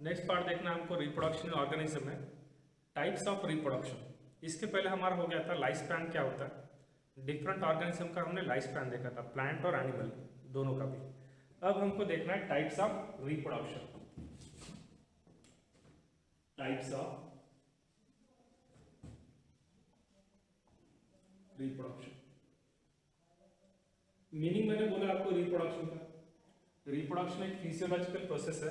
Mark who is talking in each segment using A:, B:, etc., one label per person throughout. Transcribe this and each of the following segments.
A: Next part देखना हमको reproduction organism में टाइप्स ऑफ रिप्रोडक्शन। इसके पहले हमारा हो गया था लाइफ स्पैन क्या होता है। डिफरेंट ऑर्गेनिज्म का हमने लाइफ स्पैन देखा था, प्लांट और एनिमल दोनों का भी। अब हमको देखना है types of reproduction. Types of reproduction meaning मैंने बोला आपको रिप्रोडक्शन का। रिप्रोडक्शन एक फिजियोलॉजिकल प्रोसेस है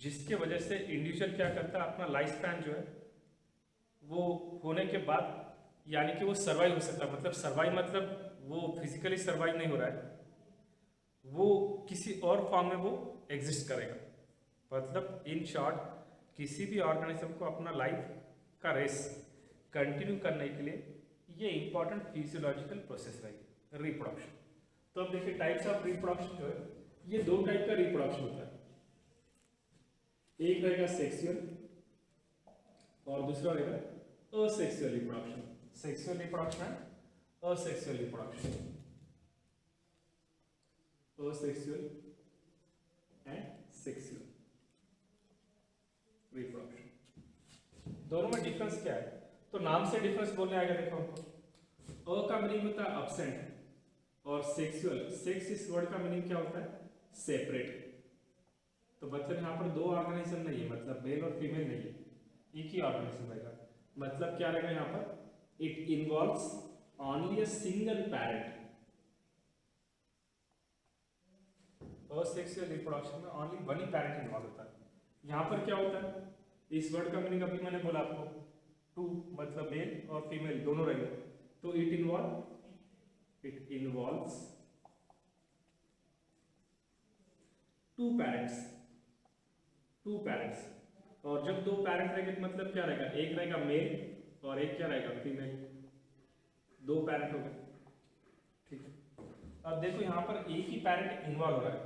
A: जिसके वजह से इंडिविजुअल क्या करता है, अपना लाइफ स्पैन जो है वो होने के बाद यानी कि वो सर्वाइव हो सकता है। मतलब सर्वाइव मतलब वो फिजिकली सर्वाइव नहीं हो रहा है, वो किसी और फॉर्म में वो एग्जिस्ट करेगा। मतलब इन शॉर्ट किसी भी ऑर्गेनिज्म को अपना लाइफ का रेस कंटिन्यू करने के लिए ये इंपॉर्टेंट फिजियोलॉजिकल प्रोसेस रहेगी रिप्रोडक्शन। तो अब देखिए टाइप्स ऑफ रिप्रोडक्शन जो है, ये दो टाइप का रिप्रोडक्शन होता है। एक रहेगा सेक्सुअल और दूसरा रहेगा असेक्सुअल रिप्रोडक्शन। सेक्सुअल रिप्रोडक्शन है, asexual reproduction. Asexual and sexual reproduction, दोनों में डिफरेंस क्या है? तो नाम से डिफरेंस बोलने आएगा। देखो हमको अ का मीनिंग होता है अब्सेंट और सेक्सुअल, सेक्स इस वर्ड का मीनिंग क्या होता है? सेपरेट। तो मतलब यहाँ पर दो ऑर्गेनिज्म नहीं है, मतलब मेल और फीमेल नहीं है, एक ही ऑर्गेनिज्म रहेगा। मतलब क्या रहेगा यहाँ पर? It involves only a single parent. Asexual reproduction में ओनली वन ही पैरेंट इन्वॉल्व होता है। यहाँ पर क्या होता है? इस वर्ड का मीनिंग अभी मैंने बोला आपको, टू मतलब मेल और फीमेल दोनों रहेंगे। तो it involves two parents, two parents. और जब दो पेरेंट रहेंगे तो मतलब क्या रहेगा? एक रहेगा मेल और एक क्या रहेगा? फीमेल। दो पेरेंट हो गए, ठीक है। अब देखो यहाँ पर एक ही पेरेंट इन्वॉल्व हो रहा है,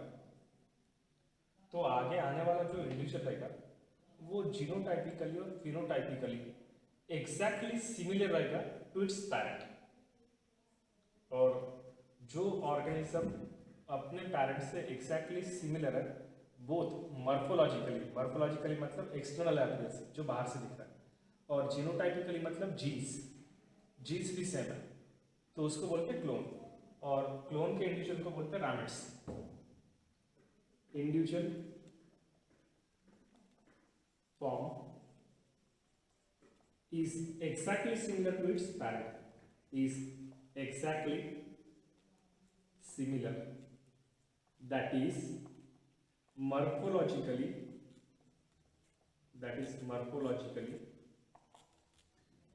A: तो आगे आने वाला जो इंडिविजुअल रहेगा वो जीनोटाइपिकली और फिनोटाइपिकली एग्जैक्टली सिमिलर रहेगा टू इट्स पैरेंट। और जो ऑर्गेनिज्म अपने पेरेंट से एग्जैक्टली सिमिलर है, बोथ मॉर्फोलॉजिकली, मॉर्फोलॉजिकली मतलब एक्सटर्नल अपीयरेंस जो बाहर से दिख रहा है, और जीनोटाइपिकली मतलब जीन्स, जीन्स भी सेम है, तो उसको बोलते हैं क्लोन। और क्लोन के इंडिविजुअल को बोलते हैं remits. Individual form is exactly similar to its parent, is exactly similar, that is morphologically, that is morphologically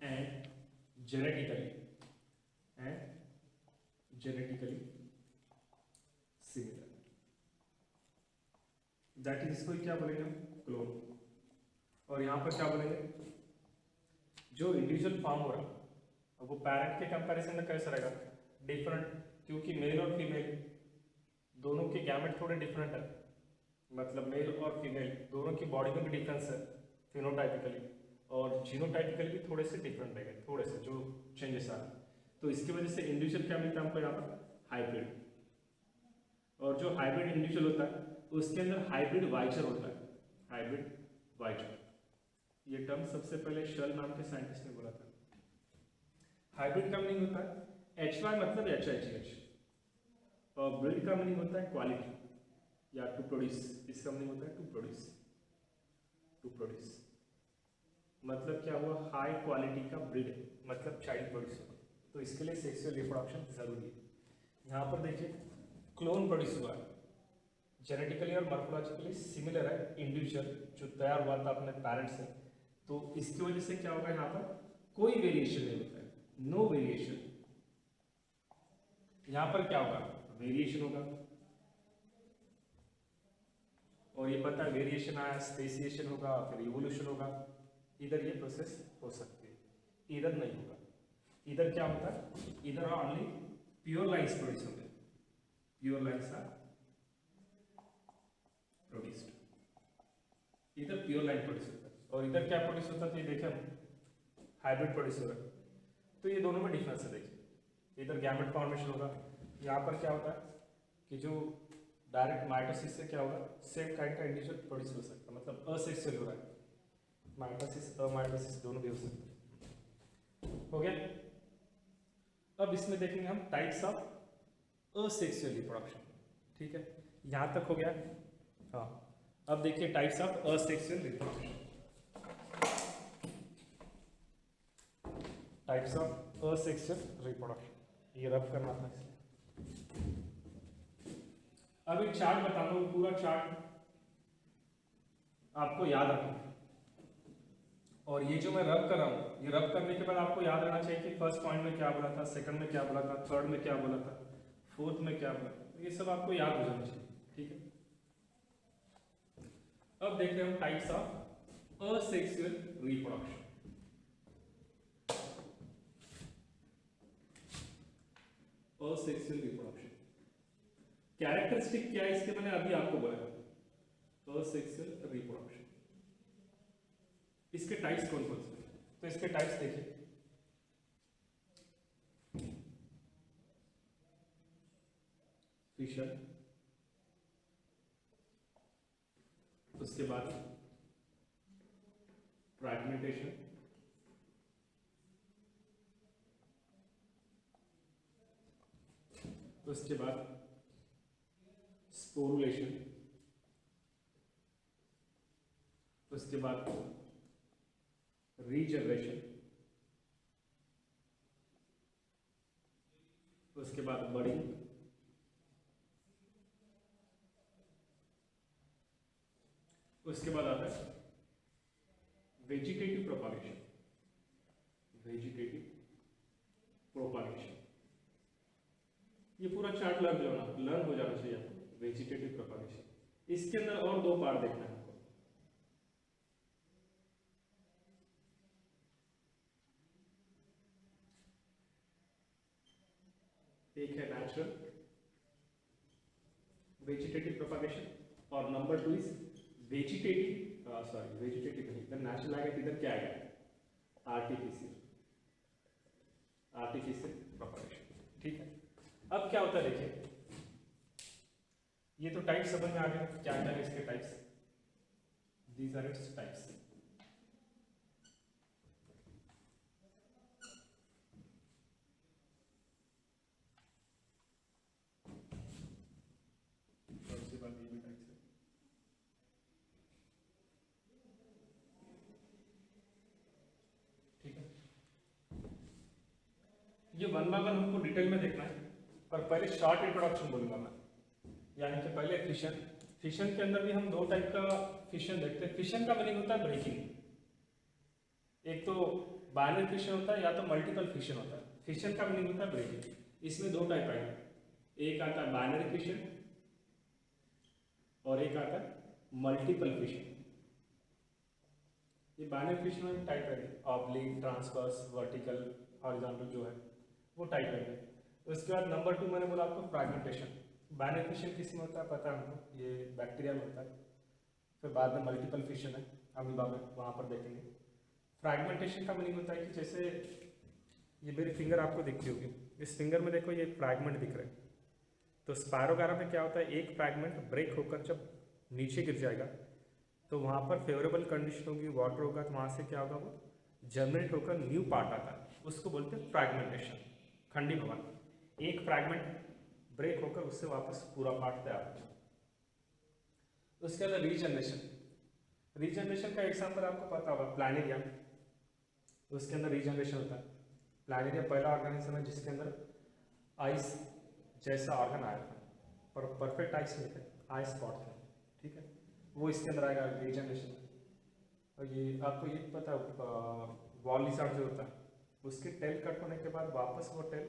A: and genetically similar, that is इसको क्या बोलेंगे हम? क्लोन। और यहाँ पर क्या बोलेंगे? जो इंडिविजुअल फॉर्म हो रहा है अब वो पैरेंट के कंपैरिजन में कैसा रहेगा? डिफरेंट, क्योंकि मेल और फीमेल दोनों के गैमेट थोड़े डिफरेंट है। मतलब मेल और फीमेल दोनों की बॉडी में भी डिफरेंस है फिनोटाइपिकली, और जीनोटाइपिकली भी थोड़े से डिफरेंट रहेंगे, थोड़े से जो चेंजेस आ रहे हैं। तो इसकी वजह से इंडिविजुअल क्या मिलता है हमको यहाँ पर? हाइब्रिड। और जो हाइब्रिड इंडिविजुअल होता है उसके अंदर हाइब्रिड वाइचर होता है, हाइब्रिड वाइचर। ये टर्म सबसे पहले शल नाम के साइंटिस्ट ने बोला था। हाइब्रिड का मीनिंग होता है HY मतलब HIGH, और ब्रीड का मीनिंग होता है क्वालिटी या टू प्रोड्यूस। इसका मीनिंग होता है टू प्रोड्यूस, टू प्रोड्यूस मतलब क्या हुआ? हाई क्वालिटी का ब्रीड मतलब चाइल्ड प्रोड्यूस होगा। तो इसके लिए सेक्सुअल रिप्रोडक्शन जरूरी है। यहाँ पर देखिए क्लोन प्रोड्यूस हुआ है, जेनेटिकली और मॉर्फोलॉजिकली सिमिलर है इंडिविजुअल जो तैयार हुआ था अपने पेरेंट्स से, तो इसकी वजह से क्या होगा? यहाँ पर कोई वेरिएशन नहीं होता है, नो वेरिएशन। यहाँ पर क्या होगा? वेरिएशन होगा। और ये पता है वेरिएशन आया, स्पेसिएशन होगा, फिर इवोल्यूशन होगा। इधर ये प्रोसेस हो सकती है, इधर नहीं होगा। इधर क्या होता है? इधर ओनली प्योर लाइन्स प्रोड्यूस होते हैं, प्योर लाइन्स आर प्रोड्यूस्ड। इधर प्योर लाइन प्रोड्यूस होता है और इधर क्या प्रोड्यूस होता है? तो ये देखिए हम हाइब्रिड प्रोड्यूस हो रहा है। तो ये दोनों में डिफरेंस है। देखिए इधर गैमेट फॉर्मेशन होगा, यहाँ पर क्या होता है कि जो डायरेक्ट माइटोसिस से क्या होगा, सेम काइंड का इंडिविजुअल प्रोड्यूस हो सकता है, मतलब असेक्सुअल हो रहा है, माइटोसिस अमाइटोसिस दोनों भी हो सकते हैं। हो गया। अब इसमें देखेंगे हम टाइप्स ऑफ असेक्सुअल रिप्रोडक्शन, ठीक है, यहाँ तक हो गया। हाँ, अब देखिए types of asexual reproduction. Types of asexual reproduction, ये रब करना था इसलिए। अब एक चार्ट बताता हूँ, पूरा चार्ट आपको याद रखना है, और ये जो मैं रब कर रहा हूँ, ये रब करने के बाद आपको याद रहना चाहिए कि फर्स्ट पॉइंट में क्या बोला था, सेकंड में क्या बोला था, थर्ड में क्या बोला था, फोर्थ में क्या बोला था, ये सब आपको याद हो जाना चाहिए, ठीक है। अब देख रहे हैं types of asexual reproduction. Asexual reproduction characteristic क्या है इसके, मैंने अभी आपको बोला असेक्सुअल रिप्रोडक्शन। इसके टाइप्स कौन कौन से, तो इसके टाइप्स देखिए, फिशर, उसके बाद फ्रैगमेंटेशन, उसके बाद स्पोरुलेशन, उसके बाद रीजनरेशन, उसके बाद बडिंग, उसके बाद आता है वेजिटेटिव प्रोपागेशन। वेजिटेटिव प्रोपागेशन, ये पूरा चार्ट लर्न हो जाना चाहिए आपको। वेजिटेटिव प्रोपागेशन, इसके अंदर और दो पार्ट देखना है आपको। एक है नेचुरल वेजिटेटिव प्रोपागेशन, और नंबर 2 इज वेजिटेटिव, वेजिटेटिव नहीं, इधर नेचुरल आएगा, इधर क्या आएगा, आर्टिफिशियल प्रोपागेशन, ठीक है। अब क्या होता है देखिए, ये तो टाइप समझ में आ गया, क्या क्या है इसके types, these are its types. ये वन बाय वन हमको डिटेल में देखना है, पर पहले शॉर्ट इंट्रोडक्शन बोलूंगा मैं, यानी कि पहले फिशन। फिशन के अंदर भी हम दो टाइप का फिशन देखते हैं। फिशन का मीनिंग होता है ब्रेकिंग, एक तो बाइनरी फिशन होता है या तो मल्टीपल फिशन होता है। फिशन का मीनिंग होता है ब्रेकिंग। इसमें दो टाइप आएगा, एक आता है बाइनरी फिशन और एक आता है मल्टीपल फिशन। ये बाइनरी फिशन में टाइप है ऑब्लिक, ट्रांसवर्स, वर्टिकल, हॉरिजॉन्टल जो है वो टाइप है। उसके बाद नंबर 2 मैंने बोला आपको फ्रैगमेंटेशन। बाइनरी फिशन किस में होता है पता है हमको, ये बैक्टीरिया में होता है। फिर बाद में मल्टीपल फिशन है अमीबा में, वहाँ पर देखेंगे। फ्रैगमेंटेशन का मीनिंग होता है कि जैसे ये मेरी फिंगर आपको दिखती होगी, इस फिंगर में देखो ये फ्रैगमेंट दिख रहे हैं। तो स्पायरोगारा में क्या होता है, एक फ्रैगमेंट ब्रेक होकर जब नीचे गिर जाएगा तो वहाँ पर फेवरेबल कंडीशन होगी, वाटर होगा, तो वहाँ से क्या होगा, वो जनरेट होकर न्यू पार्ट आता है, उसको बोलते हैं फ्रैगमेंटेशन, खंडी भवन। एक फ्रैगमेंट ब्रेक होकर उससे वापस पूरा पार्ट तैयार हो जाए। उसके अंदर रीजनरेशन। रीजनरेशन का एग्जाम्पल आपको पता होगा, प्लानेरिया, उसके अंदर रीजनरेशन होता है। प्लानेरिया पहला ऑर्गेनिज्म है जिसके अंदर आइस जैसा ऑर्गन आया था, पर परफेक्ट आइस नहीं थे, आई स्पॉट थे, ठीक है, वो इसके अंदर आएगा रीजनरेशन। और ये आपको ये पता वॉल लिज़ार्ड जो होता है, उसके टेल कट होने के बाद वापस वो टेल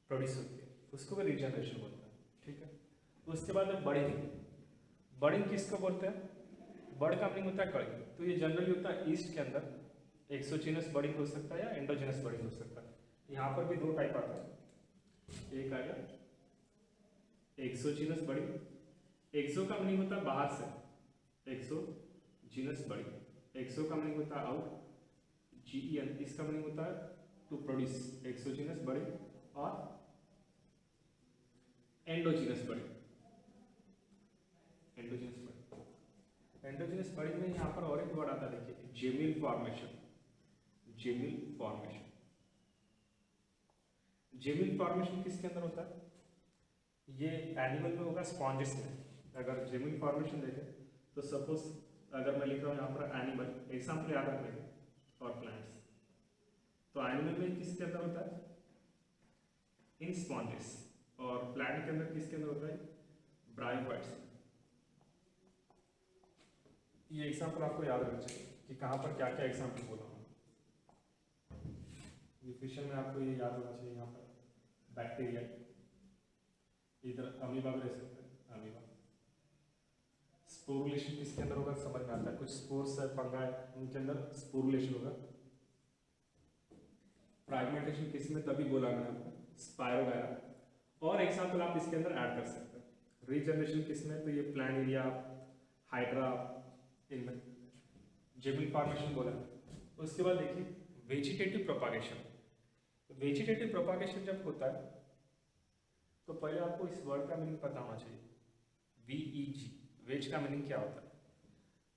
A: प्रोड्यूस होती है, उसको भी रीजनरेशन बोलते हैं, ठीक है। उसके बाद बर्डिंग। बर्डिंग किसको बोलते हैं, बर्ड का मीनिंग होता है कड़ी। तो ये जनरली होता है ईस्ट के अंदर, एक्सोजीनस बर्डिंग हो सकता है या एंडोजीनस बर्डिंग हो सकता है। यहाँ पर भी दो टाइप आता है, एक आएगा एक्सोजीनस बर्डिंग। एक्सो का मीनिंग होता है बाहर से, एक्सोजीनस बर्डिंग। एक्सो का मीनिंग होता है आउट, GEN, इसका मीनिंग होता है टू प्रोड्यूस, एक्सोजीनस बर्डिंग। और एंडोजीनस बर्डिंग, एंडोजीनियस बॉडी में यहाँ पर और एक वर्ड आता है, देखिए जेमिल फॉर्मेशन। जेमिल फॉर्मेशन, जेमिल फॉर्मेशन किसके अंदर होता है? ये एनिमल में होगा, स्पॉन्जेस में। अगर जेमिल फॉर्मेशन देखें तो सपोज अगर मैं लिख रहा हूँ यहाँ पर एनिमल, एग्जाम्पल याद रख लेंगे, और प्लांट्स, तो एनिमल में किसके अंदर होता है? इन स्पॉन्जेस। और प्लांट के अंदर किसके अंदर होता है? ब्रायोफाइट्स। ये एग्जाम्पल आपको याद रखना चाहिए कि कहाँ पर क्या क्या एग्जाम्पल बोला हूँ। न्यूट्रिशन में आपको ये याद होना चाहिए, यहाँ पर बैक्टीरिया, इधर अमीबा भी रह सकते हैं, अमीबा। स्पोरुलेशन किसके अंदर होगा समझ में आता है, कुछ स्पोर्स है, फंगा है, उनके अंदर स्पोरुलेशन होगा। फ्रैगमेंटेशन किस में, तभी बोला मैंने आपको, स्पायरोगायरा। और एग्जाम्पल आप इसके अंदर ऐड कर सकते हैं। रीजनरेशन किस में, तो ये प्लानिडिया, हाइड्रा, इनमें जेमिल फॉर्मेशन बोला। उसके बाद देखिए वेजिटेटिव प्रोपागेशन। वेजिटेटिव प्रोपागेशन जब होता है तो पहले आपको इस वर्ड का मीनिंग पता होना चाहिए, VEG। वेज का मीनिंग क्या होता है?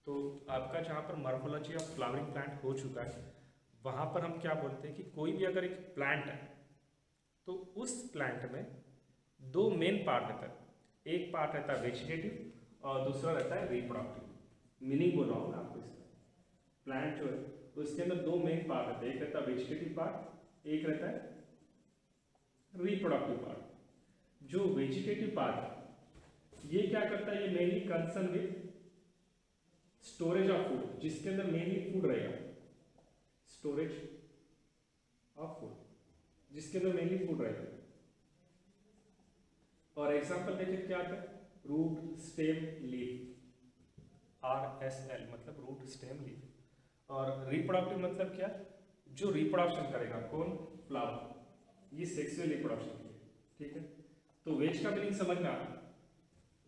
A: तो आपका जहाँ पर मॉर्फोलॉजी ऑफ फ्लावरिंग प्लांट हो चुका है, वहाँ पर हम क्या बोलते हैं कि कोई भी अगर एक प्लांट है तो उस प्लांट में दो मेन पार्ट रहता है। एक पार्ट रहता है वेजिटेटिव और दूसरा रहता है रिप्रोडक्टिव। मीनिंग बोल रहा हूँ मैं आपको इसका। प्लांट जो है तो इसके अंदर दो मेन पार्ट रहते हैं, एक रहता है वेजिटेटिव पार्ट, एक रहता है रिप्रोडक्टिव पार्ट। जो वेजिटेटिव पार्ट है ये क्या करता है, ये mainly concern with storage of food, जिसके अंदर मेनली फूड रहेगा, स्टोरेज ऑफ फूड, जिसके अंदर मेनली फूड रहेगा। और एग्जांपल देखिए क्या आता है, रूट, स्टेम, लीफ, RSL मतलब रूट, स्टेम, लीफ। और रिप्रोडक्टिव मतलब क्या, जो रिप्रोडक्शन करेगा, कौन? फ्लावर, ये सेक्सुअल रिप्रोडक्शन के लिए, ठीक है। तो वेज का मीनिंग समझ में आ रहा है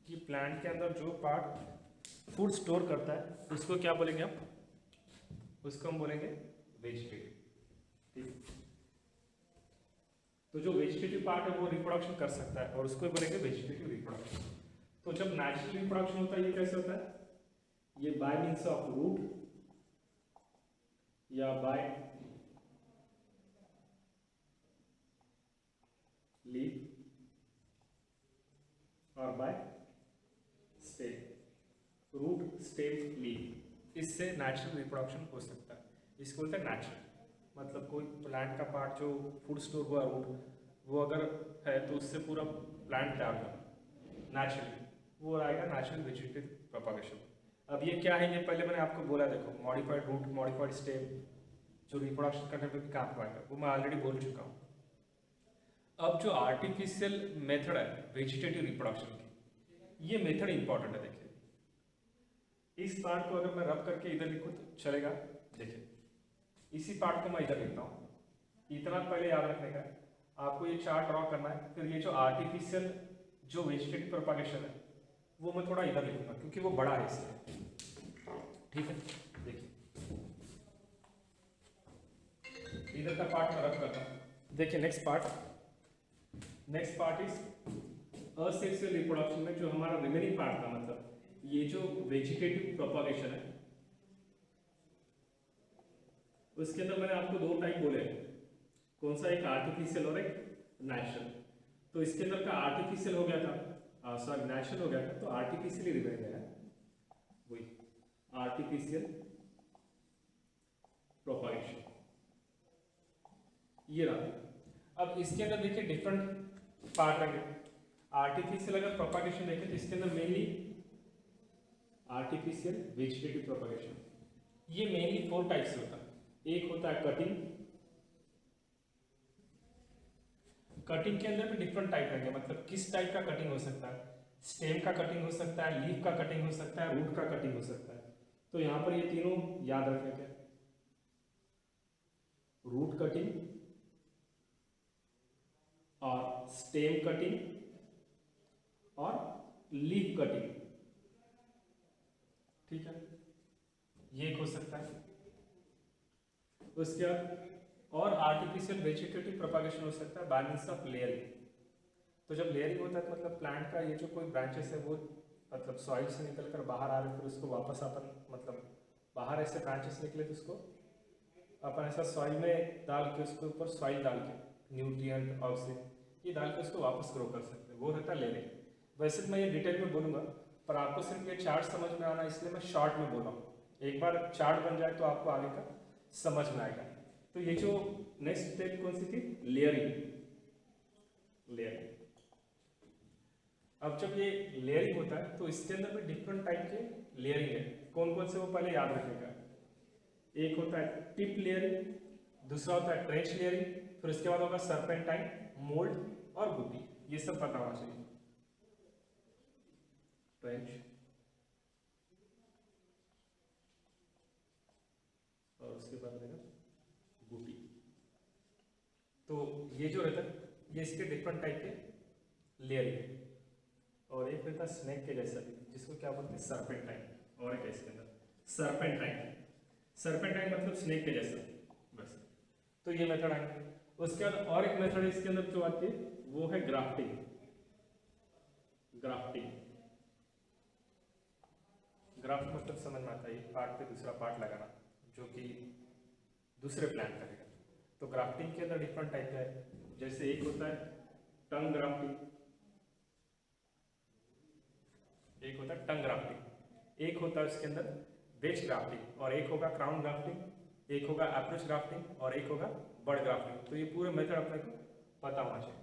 A: कि प्लांट के अंदर जो पार्ट फूड स्टोर करता है उसको क्या बोलेंगे आप? उसको हम बोलेंगे वेजिटेटिव, ठीक। तो जो वेजिटेटिव पार्ट है वो रिप्रोडक्शन कर सकता है और उसको बोलेंगे वेजिटेटिव रिप्रोडक्शन। तो जब नेचुरल रिप्रोडक्शन होता है ये कैसे होता है? ये बाय मीन्स ऑफ रूट या बाय लीफ और by stem. Root, stem, leaf, इससे नेचुरल रिप्रोडक्शन हो सकता है। इसको बोलते हैं नेचुरल, मतलब कोई प्लांट का पार्ट जो फूड स्टोर हुआ रूट, वो अगर है तो उससे पूरा प्लांट तैयार होगा नेचुरली, वो आएगा नेचुरल वेजिटेटिव प्रोपागेशन। अब ये क्या है, ये पहले मैंने आपको बोला, देखो मॉडिफाइड रूट, मॉडिफाइड स्टेम, जो रिप्रोडक्शन करने पे भी काम आएगा, वो मैं ऑलरेडी बोल चुका हूँ। अब जो आर्टिफिशियल मेथड है वेजिटेटिव रिप्रोडक्शन की, ये मेथड इंपॉर्टेंट है। देखिए इस पार्ट को अगर मैं रब करके इधर लिखूँ तो चलेगा। देखिए इसी पार्ट को मैं इधर लिखता हूँ, इतना पहले याद रखने का। आपको ये चार्ट ड्रॉ करना है, फिर ये जो आर्टिफिशियल जो वेजिटेटिव प्रोपागेशन है वो मैं थोड़ा इधर लिखूंगा क्योंकि वो बड़ा है इसलिए, ठीक है। देखिए इधर का पार्ट मैं रब करता हूँ। देखिए next part is asexual reproduction में जो हमारा रिमेनिंग पार्ट था, मतलब ये जो वेजिटेटिव प्रोपागेशन है उसके अंदर मैंने आपको दो टाइप बोले, कौन सा? एक आर्टिफिशियल और एक नेचुरल। तो इसके अंदर का आर्टिफिशियल हो गया था, सॉरी नेचुरल हो गया था, तो आर्टिफिशियली रिमेन है वही आर्टिफिशियल प्रोपागेशन, ये रहा। अब इसके अंदर देखिए डिफरेंट पार्ट रहेंगे। आर्टिफिशियल अगर प्रोपागेशन देखें तो इसके अंदर मेनली आर्टिफिशियल वेजिटेटिव प्रोपागेशन, ये मेनली 4 टाइप से होता है। एक होता है कटिंग, कटिंग के अंदर भी डिफरेंट टाइप रहेंगे, मतलब किस टाइप का कटिंग हो सकता है? स्टेम का कटिंग हो सकता है, लीफ का कटिंग हो सकता है, रूट का कटिंग हो सकता है। तो यहां पर ये तीनों याद रखने के, रूट कटिंग और स्टेम कटिंग और लीफ कटिंग, ठीक है, ये हो सकता है। उसके बाद और आर्टिफिशियल वेजिटेटिव प्रोपागेशन हो सकता है बाय मींस ऑफ लेयरिंग। तो जब लेयरिंग होता है तो मतलब प्लांट का ये जो कोई ब्रांचेस है वो मतलब सॉइल से निकल कर बाहर आ रहे फिर उसको वापस अपन मतलब बाहर ऐसे ब्रांचेस निकले तो उसको अपन ऐसा सॉइल में डाल के उसके ऊपर सॉइल डाल के न्यूट्रिएंट और से ये डाल के उसको वापस ग्रो कर सकते हैं, वो रहता है लेयरिंग। वैसे तो मैं ये डिटेल में बोलूँगा पर आपको सिर्फ ये चार्ट समझ में आना इसलिए मैं शॉर्ट में बोला हूँ। एक बार चार्ट बन जाए तो आपको आगे का समझ में आएगा। तो ये जो नेक्स्ट स्टेप कौन सी थी, लेयरिंग। लेयरिंग, अब जब ये लेयरिंग होता है तो इसके अंदर भी डिफरेंट टाइप के लेयरिंग है। कौन कौन से वो पहले याद रखिएगा। एक होता है टिप लेयरिंग, दूसरा होता है ट्रेंच लेयरिंग, फिर उसके बाद होगा सर्पेंटाइन, मोल्ड और गुटी। ये सब पता होना चाहिए। ट्रेंच और उसके बाद रहेगा गुटी। तो ये जो रहता है ये इसके डिफरेंट टाइप के लेयरिंग है। और एक रहता है स्नेक के जैसा भी जिसको क्या बोलते हैं, सर्पेंटाइन। और एक है इसके अंदर सर्पेंटाइन। सर्पेंटाइन मतलब स्नेक के जैसा बस। तो ये मेथड आएंगे। उसके बाद और एक मेथड इसके अंदर जो आती है वो है ग्राफ्टिंग। ग्राफ्टिंग, ग्राफ्ट मतलब समझ में आता है एक पार्ट पे दूसरा पार्ट लगाना जो कि दूसरे प्लांट करेगा। तो ग्राफ्टिंग के अंदर डिफरेंट टाइप का है। जैसे एक होता है टंग ग्राफ्टिंग, एक होता है टंग ग्राफ्टिंग, एक होता है उसके अंदर वेज ग्राफ्टिंग, और एक होगा क्राउन ग्राफ्टिंग, एक होगा अप्रोच ग्राफ्टिंग और एक होगा बर्ड ग्राफ्टिंग। तो ये पूरे मेथड अपने को पता होना चाहिए।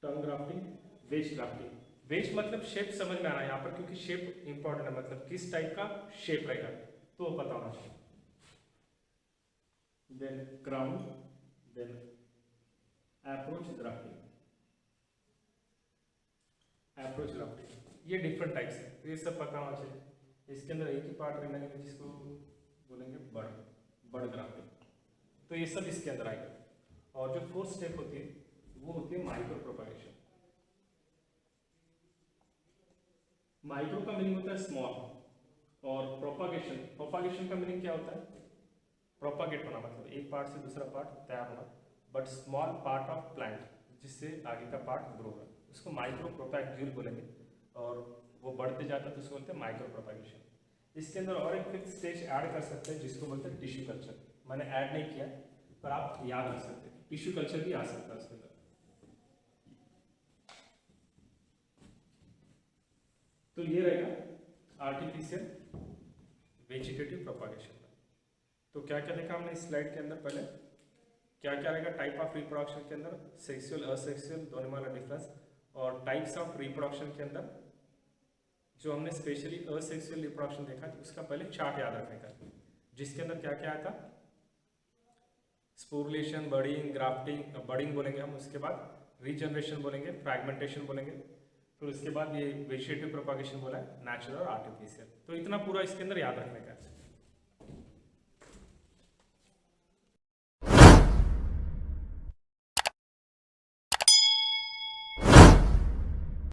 A: टंग ग्राफ्टिंग, वेज ग्राफ्टिंग। वेज मतलब शेप समझ में आना है यहाँ पर, क्योंकि शेप इंपॉर्टेंट है, मतलब किस टाइप का शेप रहेगा तो वो पता होना चाहिए। Then crown, then approach grafting. Approach grafting ये डिफरेंट टाइप्स है, तो ये सब पता होना चाहिए। इसके अंदर एक ही पार्ट रहना है जिसको बोलेंगे बर्ड, बर्ड ग्राफ्टिंग। तो ये सब इसके अंदर आएगा। और जो फोर्थ स्टेप होती है वो होती है माइक्रो प्रोपागेशन। माइक्रो का मीनिंग होता है स्मॉल, और प्रोपागेशन, प्रोपागेशन का मीनिंग क्या होता है, प्रोपागेट होना मतलब एक पार्ट से दूसरा पार्ट तैयार होना, but small part of plant जिससे आगे का पार्ट ग्रो होगा उसको माइक्रो प्रोपैग्यूल बोलेंगे। और वो बढ़ते जाता है तो उसको बोलते हैं माइक्रो प्रोपागेशन। इसके अंदर और एक फिफ्थ स्टेज ऐड कर सकते हैं जिसको बोलते हैं टिश्यू कल्चर। मैंने ऐड नहीं किया पर आप याद रख सकते हैं, टिश्यू कल्चर भी आ सकता है उसके अंदर। तो ये रहेगा आर्टिफिशियल वेजिटेटिव प्रोपागेशन। तो क्या क्या देखा हमने इस स्लाइड के अंदर, पहले क्या क्या रहेगा टाइप ऑफ रिप्रोडक्शन के अंदर, सेक्सुअल असेक्सुअल दोनों वाला डिफरेंस, और टाइप्स ऑफ रिप्रोडक्शन के अंदर जो हमने स्पेशली असेक्सुअल रिप्रोडक्शन देखा उसका पहले चार्ट याद रखने का, जिसके अंदर क्या क्या आया था, स्पोरुलेशन, बर्डिंग, ग्राफ्टिंग, बर्डिंग बोलेंगे हम, उसके बाद रीजनरेशन बोलेंगे, फ्रैगमेंटेशन बोलेंगे, फिर उसके बाद ये वेजिटेटिव प्रोपागेशन बोला है, नेचुरल और आर्टिफिशियल। तो इतना पूरा इसके अंदर याद रखने का है।